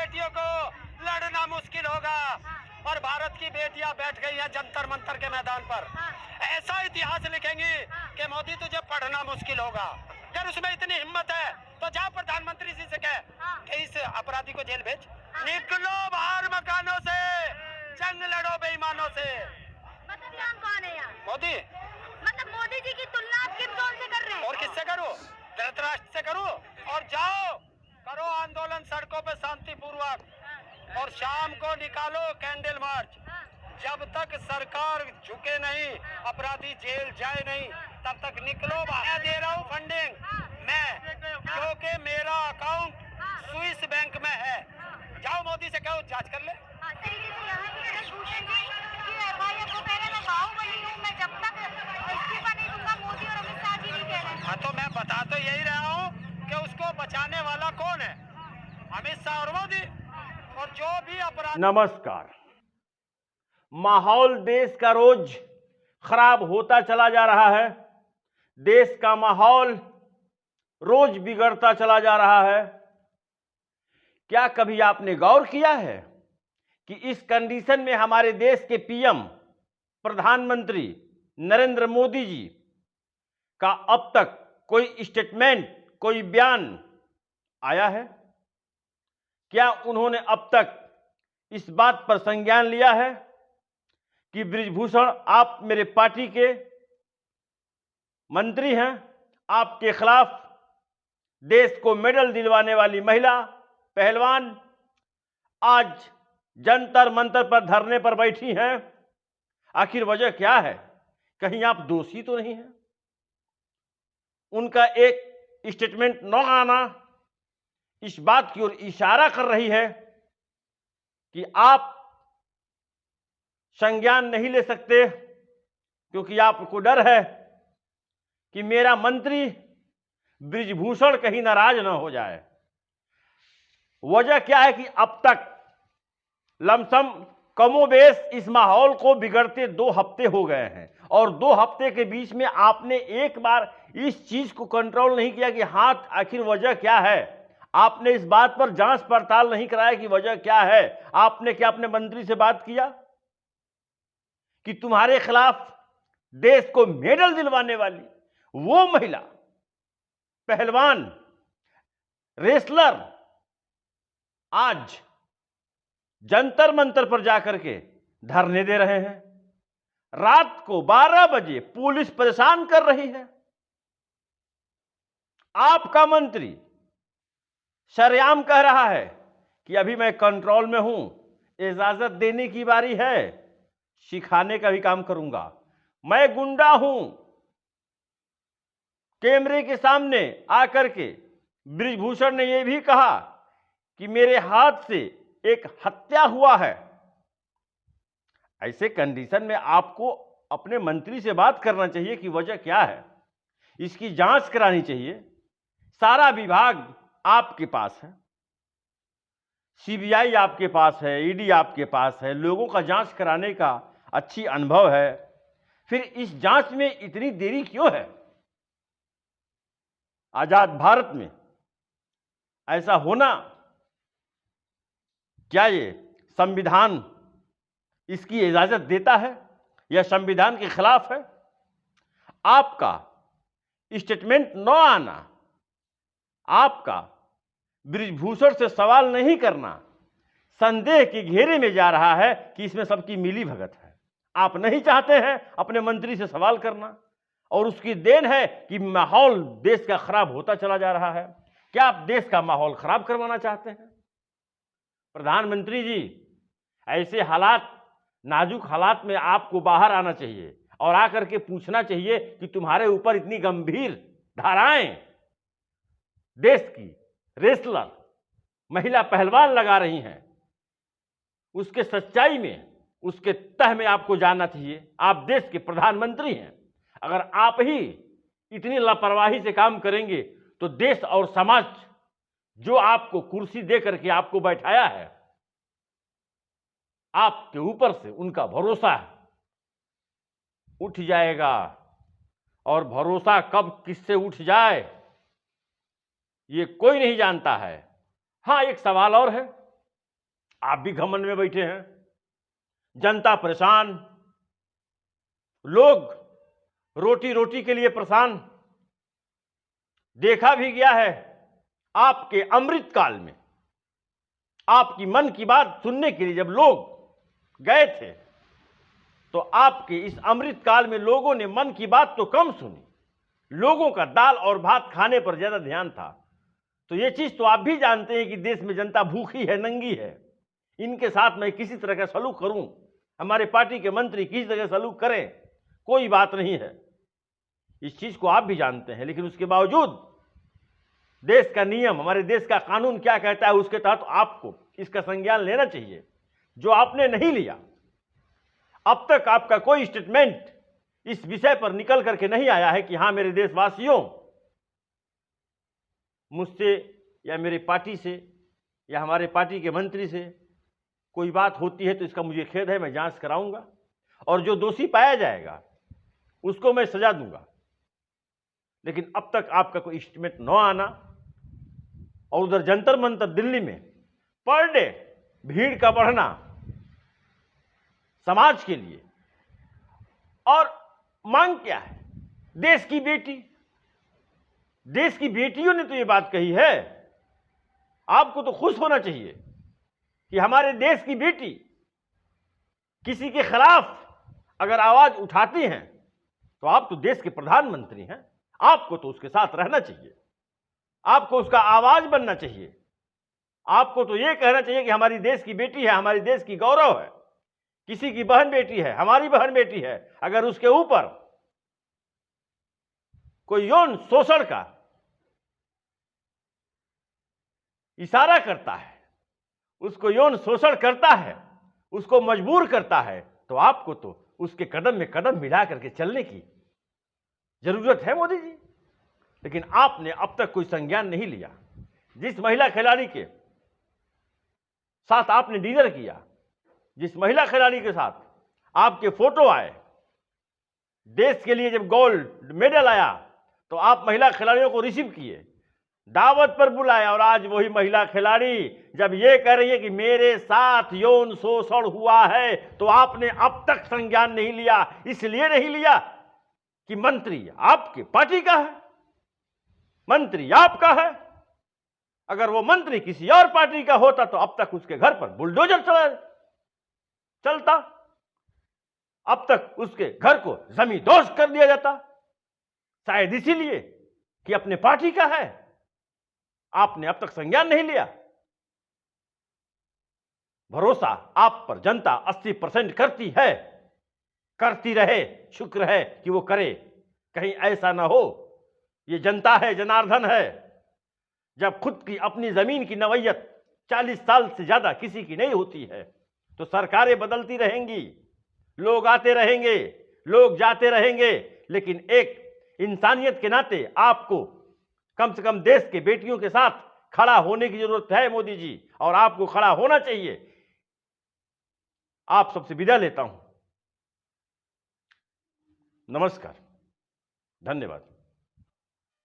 बेटियों को लड़ना मुश्किल होगा और भारत की बेटियां बैठ गई हैं जंतर मंतर के मैदान पर। ऐसा इतिहास लिखेंगी कि मोदी तुझे पढ़ना मुश्किल होगा। अगर उसमें इतनी हिम्मत है तो जा प्रधानमंत्री जी से कह कि इस अपराधी को जेल भेज। निकलो बाहर मकानों से, जंग लड़ो बेईमानों से। मतलब यहाँ कौन है यहाँ? मोदी। मतलब मोदी जी की तुलना आप किस कौन से कर रहे हैं? और किससे करूं? धृतराष्ट्र से करूं? और जाओ करो आंदोलन सड़कों पे शांतिपूर्वक और शाम को निकालो कैंडल मार्च। जब तक सरकार झुके नहीं, अपराधी जेल जाए नहीं, तब तक निकलो। मैं दे रहा हूँ फंडिंग मैं, क्योंकि मेरा अकाउंट स्विस बैंक में है। जाओ मोदी से कहो जांच कर ले। तरीके से यहाँ की भूषण जी की एफआईआर को कह रहे हैं मैं बाहुबली हूँ, मैं जब तक इस्तीफा नहीं दूंगा। मोदी और अमित शाह जी नहीं कह रहे हैं। हाँ तो मैं बता तो यही रहा हूँ कि उसको बचाने वाला कौन है, अमित शाह और मोदी। और जो भी अपराध। नमस्कार। माहौल देश का रोज खराब होता चला जा रहा है। देश का माहौल रोज बिगड़ता चला जा रहा है। क्या कभी आपने गौर किया है कि इस कंडीशन में हमारे देश के पीएम प्रधानमंत्री नरेंद्र मोदी जी का अब तक कोई स्टेटमेंट, कोई बयान आया है? क्या उन्होंने अब तक इस बात पर संज्ञान लिया है कि बृजभूषण आप मेरे पार्टी के मंत्री हैं, आपके खिलाफ देश को मेडल दिलवाने वाली महिला पहलवान आज जंतर मंतर पर धरने पर बैठी हैं? आखिर वजह क्या है? कहीं आप दोषी तो नहीं हैं? उनका एक स्टेटमेंट न आना इस बात की ओर इशारा कर रही है कि आप संज्ञान नहीं ले सकते, क्योंकि आपको डर है कि मेरा मंत्री बृजभूषण कहीं नाराज न हो जाए। वजह क्या है कि अब तक लमसम कमोबेश इस माहौल को बिगड़ते 2 हफ्ते हो गए हैं और 2 हफ्ते के बीच में आपने एक बार इस चीज को कंट्रोल नहीं किया कि हाथ आखिर वजह क्या है। आपने इस बात पर जांच पड़ताल नहीं कराया कि वजह क्या है। आपने क्या अपने मंत्री से बात किया कि तुम्हारे खिलाफ देश को मेडल दिलवाने वाली वो महिला पहलवान रेसलर आज जंतर मंतर पर जाकर के धरने दे रहे हैं? रात को 12 बजे पुलिस परेशान कर रही है। आपका मंत्री सरेआम कह रहा है कि अभी मैं कंट्रोल में हूं, इजाजत देने की बारी है, सिखाने का भी काम करूंगा, मैं गुंडा हूं। कैमरे के सामने आकर के बृजभूषण ने यह भी कहा कि मेरे हाथ से एक हत्या हुआ है। ऐसे कंडीशन में आपको अपने मंत्री से बात करना चाहिए कि वजह क्या है, इसकी जांच करानी चाहिए। सारा विभाग आपके पास है, सीबीआई आपके पास है, ईडी आपके पास है, लोगों का जांच कराने का अच्छी अनुभव है, फिर इस जांच में इतनी देरी क्यों है? आजाद भारत में ऐसा होना, क्या ये संविधान इसकी इजाजत देता है या संविधान के खिलाफ है? आपका स्टेटमेंट न आना, आपका बृजभूषण से सवाल नहीं करना संदेह के घेरे में जा रहा है कि इसमें सबकी मिली भगत है। आप नहीं चाहते हैं अपने मंत्री से सवाल करना और उसकी देन है कि माहौल देश का खराब होता चला जा रहा है। क्या आप देश का माहौल खराब करवाना चाहते हैं? प्रधानमंत्री जी, ऐसे हालात, नाजुक हालात में आपको बाहर आना चाहिए और आकर के पूछना चाहिए कि तुम्हारे ऊपर इतनी गंभीर धाराएं देश की रेसलर महिला पहलवान लगा रही हैं, उसके सच्चाई में, उसके तह में आपको जानना चाहिए। आप देश के प्रधानमंत्री हैं। अगर आप ही इतनी लापरवाही से काम करेंगे तो देश और समाज जो आपको कुर्सी दे करके आपको बैठाया है, आपके ऊपर से उनका भरोसा उठ जाएगा। और भरोसा कब किससे उठ जाए ये कोई नहीं जानता है। हाँ, एक सवाल और है आप भी घमंड में बैठे हैं, जनता परेशान, लोग रोटी रोटी के लिए परेशान। देखा भी गया है आपके अमृत काल में, आपकी मन की बात सुनने के लिए जब लोग गए थे, तो आपके इस अमृत काल में लोगों ने मन की बात तो कम सुनी, लोगों का दाल और भात खाने पर ज्यादा ध्यान था। तो ये चीज तो आप भी जानते हैं कि देश में जनता भूखी है, नंगी है। इनके साथ मैं किसी तरह का सलूक करूं, हमारे पार्टी के मंत्री किसी तरह का सलूक करें, कोई बात नहीं है, इस चीज को आप भी जानते हैं। लेकिन उसके बावजूद देश का नियम, हमारे देश का कानून क्या कहता है, उसके तहत आपको इसका संज्ञान लेना चाहिए, जो आपने नहीं लिया। अब तक आपका कोई स्टेटमेंट इस विषय पर निकल करके नहीं आया है कि हां मेरे देशवासियों, मुझसे या मेरी पार्टी से या हमारे पार्टी के मंत्री से कोई बात होती है तो इसका मुझे खेद है, मैं जांच कराऊंगा और जो दोषी पाया जाएगा उसको मैं सजा दूंगा। लेकिन अब तक आपका कोई स्टेटमेंट न आना और उधर जंतर मंतर दिल्ली में पर डे भीड़ का बढ़ना समाज के लिए, और मांग क्या है? देश की बेटी, देश की बेटियों ने तो ये बात कही है। आपको तो खुश होना चाहिए कि हमारे देश की बेटी किसी के खिलाफ अगर आवाज उठाती हैं तो आप तो देश के प्रधानमंत्री हैं, आपको तो उसके साथ रहना चाहिए, आपको उसका आवाज बनना चाहिए। आपको तो यह कहना चाहिए कि हमारी देश की बेटी है, हमारी देश की गौरव है, किसी की बहन बेटी है, हमारी बहन बेटी है, अगर उसके ऊपर कोई यौन शोषण का इशारा करता है, उसको यौन शोषण करता है, उसको मजबूर करता है, तो आपको तो उसके कदम में कदम मिला करके चलने की जरूरत है मोदी जी। लेकिन आपने अब तक कोई संज्ञान नहीं लिया। जिस महिला खिलाड़ी के साथ आपने डिनर किया, जिस महिला खिलाड़ी के साथ आपके फोटो आए, देश के लिए जब गोल्ड मेडल आया तो आप महिला खिलाड़ियों को रिसीव किए, दावत पर बुलाया, और आज वही महिला खिलाड़ी जब ये कह रही है कि मेरे साथ यौन शोषण हुआ है, तो आपने अब तक संज्ञान नहीं लिया। इसलिए नहीं लिया कि मंत्री आपके पार्टी का है, मंत्री आपका है। अगर वो मंत्री किसी और पार्टी का होता तो अब तक उसके घर पर बुलडोजर चलता, अब तक उसके घर को जमींदोज कर दिया जाता। शायद इसीलिए कि अपने पार्टी का है, आपने अब तक संज्ञान नहीं लिया। भरोसा आप पर जनता 80% करती है, करती रहे, शुक्र है कि वो करे। कहीं ऐसा ना हो, ये जनता है, जनार्दन है, जब खुद की अपनी जमीन की नवैयत 40 साल से ज्यादा किसी की नहीं होती है तो सरकारें बदलती रहेंगी, लोग आते रहेंगे, लोग जाते रहेंगे, लेकिन एक इंसानियत के नाते आपको कम से कम देश के बेटियों के साथ खड़ा होने की जरूरत है मोदी जी, और आपको खड़ा होना चाहिए। आप सबसे विदा लेता हूं। नमस्कार, धन्यवाद।